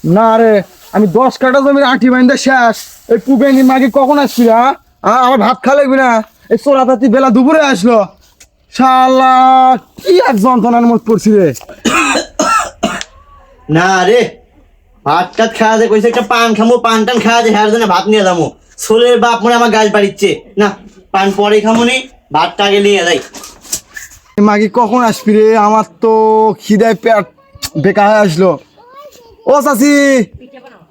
না রে, আমি 10 কাঠা জমির আঁটি বাইন্দা শেষ। এই পুবেনি মাগে কখন আসবি? আমার ভাত খা লাগবি না? এই চোরাতাতি বেলা দুপুরে আসলো। শালা কি এক যন্ত্রণার মত পড়ছি রে। না রে, ভাত টাত খাওয়া যায় কইছে, একটা পান খামো, পান টান খাওয়া যায়, হ্যাঁ জন্য ভাত নিয়ে যাবো। সোলের বাপ মনে আমার গাল পাড়িচ্ছে না, পান পরে খামো নি, ভাতটা আগে নিয়ে যাই। মাগে কখন আসবি রে? আমার তো খিদায় পেট বেকা হয়ে আসলো। ও চাচি,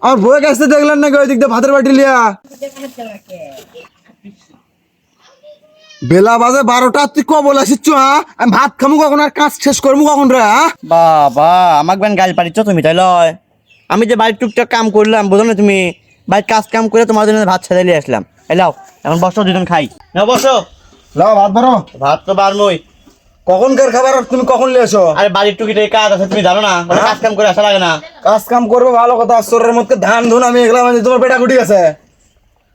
আমার বউয়ের কাছে দেখলেন নাকি ওই দিক দিয়ে ভাতের বাটি লিয়া? বেলা বাজে 12টা, তুই কবল আসিস? আমি ভাত খামু কখন আর কাজ শেষ করবো কখন রে? বাবা, আমাকে বেন গাল পাড়িচ্ছ তুমি, তাই লয়? আমি যে বাড়ির টুকটাক কাম করলাম, বোঝো না তুমি? বাড়ির কাজ কাম করে তোমার জন্য ভাত ছেড়ে নিয়ে আসলাম। এলাও, এখন বসো, দুজন খাই। না বসো। লাও ভাত বারো। ভাত তো বারমই। কখনকার খাবার আর তুমি কখন লিয়ে এসো? আরে বাড়ির টুকিটাই কাজ আছে, তুমি জানো না? মানে কাজ কাম করে আসা লাগে না? কাজ কাম করবো ভালো কথা, চোরের মধ্যে ধান ধুন আমি এগুলা মানে তোমার পেটা গুটি আছে।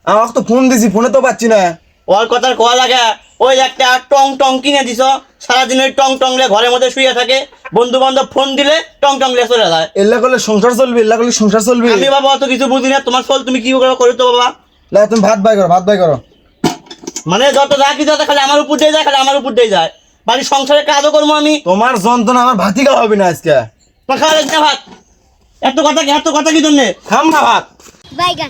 আমাকে তো ফোন দিছি, ফোনে তো পাচ্ছি না। ওর কথার কোয়া লাগে। ওই একটা টং টং কিনে দিছ, সারাদিন ওই টং টং লে ঘরের মধ্যে শুয়ে থাকে, বন্ধু বান্ধব ফোন দিলে টং টং লে চলে যায়। এল্লা করলে সংসার চলবি, এল্লা করলে সংসার চলবি। আমি বাবা অত কিছু বুঝি না, তোমার ফল তুমি কি করে তো বাবা। লা তুমি ভাত বাই করো, ভাত বাই করো। মানে যত যা কিছু আছে খালি আমার উপর দিয়ে যায়, খালি আমার উপর দিয়ে যায়। বাড়ির সংসারের কাজও করবো আমি। তোমার যন্ত্রণা আমার ভাতই খাওয়া হবে না আজকে। তোমার খাওয়া লাগছে না ভাত? এত কথা কি জন্যে? খাম না ভাত। বাইগান